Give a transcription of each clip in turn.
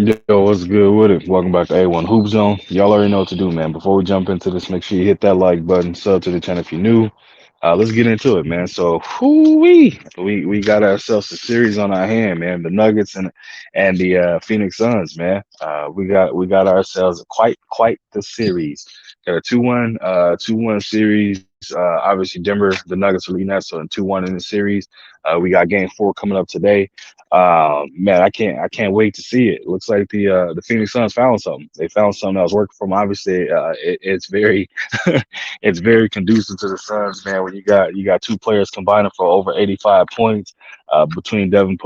Yo, what's good with it? Welcome back to A1 Hoop Zone. Y'all already know what to do, man. Before we jump into this, make sure you hit that like button, sub to the channel if you're new. Let's get into it, man. So, we got ourselves a series on our hand, man. The Nuggets and the Phoenix Suns, man. We got ourselves quite the series. Got a 2-1 series. Obviously, Denver, the Nuggets are leading that, so 2-1 in the series. We got Game 4 coming up today. Man, I can't wait to see it. Looks like the Phoenix Suns found something. They found something that was working for them. Obviously, it's very it's very conducive to the Suns, man. When you got two players combining for over 85 points between Devin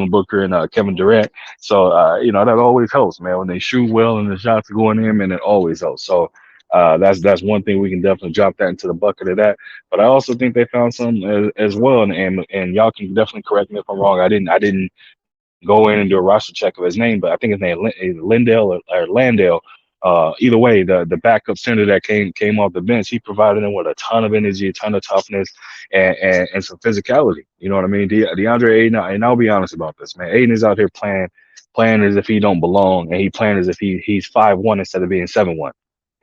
Booker and Kevin Durant. So that always helps, man. When they shoot well and the shots are going in, and it always helps. So. That's one thing we can definitely drop that into the bucket of that. But I also think they found some as well, and y'all can definitely correct me if I'm wrong. I didn't go in and do a roster check of his name, but I think his name is Lindell or Landale. Either way, the backup center that came off the bench, he provided him with a ton of energy, a ton of toughness, and some physicality. You know what I mean? DeAndre Ayton, and I'll be honest about this, man. Ayton is out here playing as if he don't belong, and he playing as if he's 5'1" instead of being 7'1".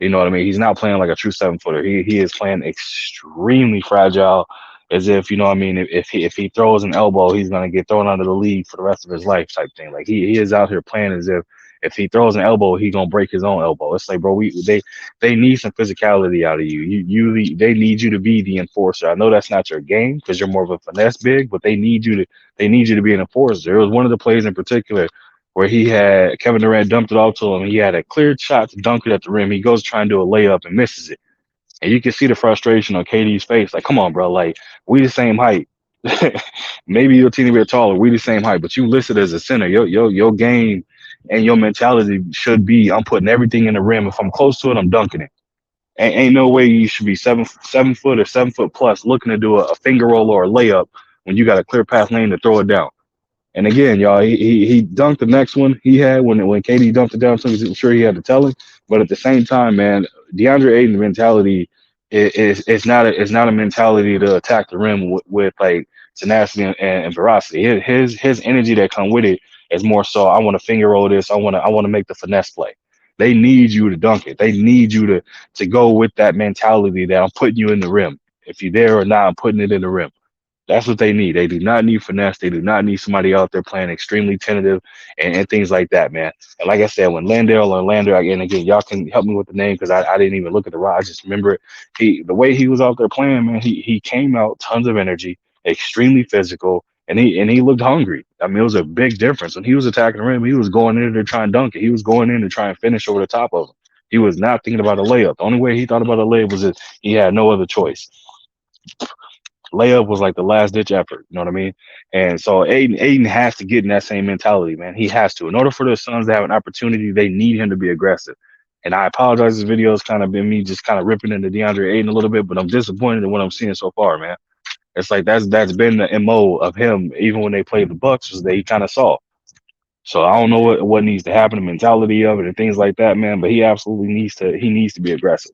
You know what I mean? He's not playing like a true 7 footer. He is playing extremely fragile, as if, you know what I mean, if he throws an elbow, he's gonna get thrown out of the league for the rest of his life type thing. Like he is out here playing as if he throws an elbow, he gonna break his own elbow. It's like, bro, they need some physicality out of you. They need you to be the enforcer. I know that's not your game because you're more of a finesse big, but they need you to be an enforcer. There was one of the plays in particular where he had Kevin Durant dumped it off to him. He had a clear shot to dunk it at the rim. He goes trying to do a layup and misses it. And you can see the frustration on KD's face. Like, come on, bro. Like, we the same height. Maybe you're a teeny bit taller. We the same height, but you listed as a center. Your game and your mentality should be, I'm putting everything in the rim. If I'm close to it, I'm dunking it. Ain't no way you should be 7 foot or 7 foot plus looking to do a finger roll or a layup when you got a clear path lane to throw it down. And again, y'all, he dunked the next one he had when KD dumped it down. So I'm sure he had to tell him. But at the same time, man, DeAndre Ayton's mentality is not a mentality to attack the rim with like tenacity and ferocity. His energy that come with it is more so. I want to finger roll this. I want to make the finesse play. They need you to dunk it. They need you to go with that mentality that I'm putting you in the rim. If you're there or not, I'm putting it in the rim. That's what they need. They do not need finesse. They do not need somebody out there playing extremely tentative and things like that, man. And like I said, when Landale or Lander, and again, y'all can help me with the name because I didn't even look at the rod. I just remember it. The way he was out there playing, man, he came out tons of energy, extremely physical, and he looked hungry. I mean, it was a big difference. When he was attacking the rim, he was going in to try and dunk it. He was going in to try and finish over the top of him. He was not thinking about a layup. The only way he thought about a layup was that he had no other choice. Layup was like the last ditch effort. You know what I mean? And so Aiden has to get in that same mentality, man. He has to. In order for the Suns to have an opportunity, they need him to be aggressive. And I apologize, this video has kind of been me just kind of ripping into DeAndre Aiden a little bit, but I'm disappointed in what I'm seeing so far, man. It's like that's been the MO of him, even when they played the Bucks, was that he kind of saw. So I don't know what needs to happen, the mentality of it and things like that, man. But he needs to be aggressive.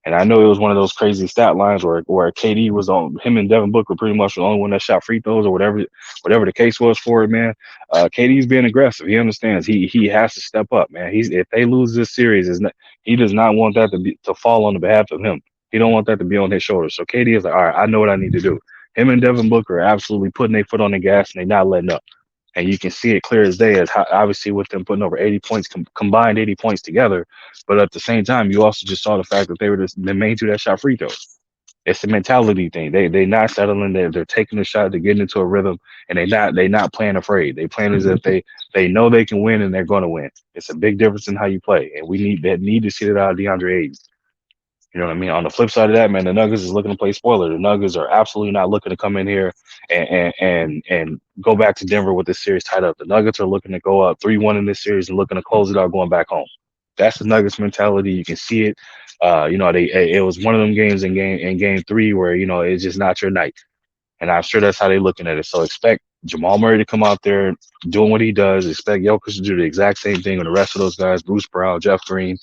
And I know it was one of those crazy stat lines where KD was on him and Devin Booker pretty much the only one that shot free throws or whatever the case was for it, man. KD's being aggressive. He understands he has to step up, man. If they lose this series, he does not want that to fall on the behalf of him. He don't want that to be on his shoulders. So KD is like, all right, I know what I need to do. Him and Devin Booker are absolutely putting their foot on the gas and they're not letting up. And you can see it clear as day, as how, obviously with them putting over 80 points, combined 80 points together. But at the same time, you also just saw the fact that they were the main two that shot free throws. It's a mentality thing. They not settling. They're taking the shot. They're getting into a rhythm, and they not playing afraid. They playing as if they know they can win and they're going to win. It's a big difference in how you play, and we need to see that out of DeAndre Ayton. You know what I mean? On the flip side of that, man, the Nuggets is looking to play spoiler. The Nuggets are absolutely not looking to come in here and go back to Denver with this series tied up. The Nuggets are looking to go up 3-1 in this series and looking to close it out going back home. That's the Nuggets mentality. You can see it. It was one of them games in game 3 where, it's just not your night. And I'm sure that's how they're looking at it. So expect Jamal Murray to come out there doing what he does. Expect Jokic to do the exact same thing with the rest of those guys, Bruce Brown, Jeff Green,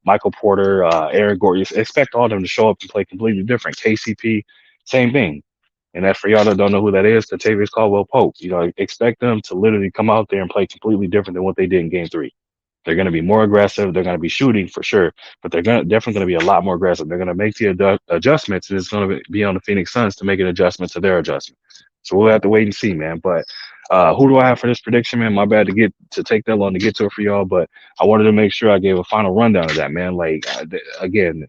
Michael Porter, Aaron Gordon. Expect all of them to show up and play completely different. KCP, same thing. And as for y'all that don't know who that is, Kentavious Caldwell Pope. Expect them to literally come out there and play completely different than what they did in Game 3. They're going to be more aggressive. They're going to be shooting for sure, but they're definitely going to be a lot more aggressive. They're going to make the adjustments, and it's going to be on the Phoenix Suns to make an adjustment to their adjustment. So we'll have to wait and see, man. But who do I have for this prediction, man? My bad to take that long to get to it for y'all, but I wanted to make sure I gave a final rundown of that, man. Like again,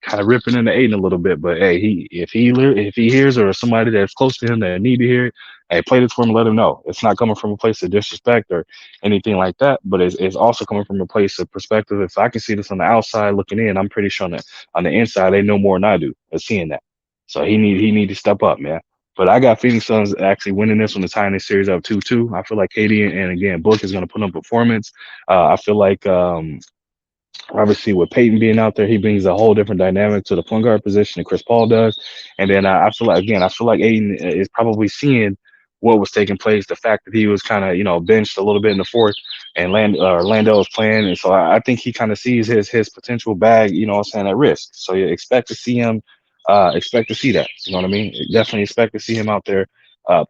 kind of ripping into Aiden a little bit, but hey, if he hears or somebody that's close to him that need to hear it, hey, play this for him, let him know. It's not coming from a place of disrespect or anything like that, but it's also coming from a place of perspective. If I can see this on the outside looking in, I'm pretty sure on the inside they know more than I do of seeing that. So he need to step up, man. But I got Phoenix Suns actually winning this one, to tying this series up 2-2. I feel like KD and again Book is going to put on performance. I feel like obviously, with Peyton being out there, he brings a whole different dynamic to the point guard position than Chris Paul does. And then I feel like Aiden is probably seeing what was taking place. The fact that he was kind of benched a little bit in the fourth, and Landell was playing, and so I think he kind of sees his potential bag, what I'm saying, at risk. So you expect to see him, expect to see that. You know what I mean? Definitely expect to see him out there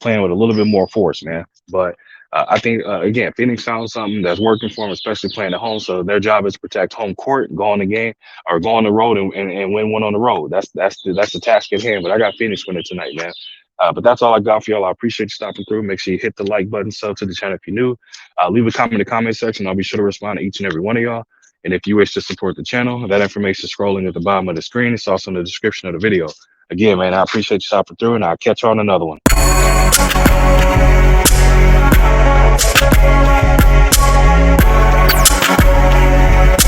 playing with a little bit more force, man. But I think again, Phoenix found something that's working for them, especially playing at home. So their job is to protect home court, go on the game, or go on the road and win one on the road. That's the task at hand. But I got Phoenix winning tonight, man. But that's all I got for y'all. I appreciate you stopping through. Make sure you hit the like button, sub to the channel if you're new. Leave a comment in the comment section. I'll be sure to respond to each and every one of y'all. And if you wish to support the channel, that information is scrolling at the bottom of the screen. It's also in the description of the video. Again, man, I appreciate you stopping through, and I'll catch you on another one.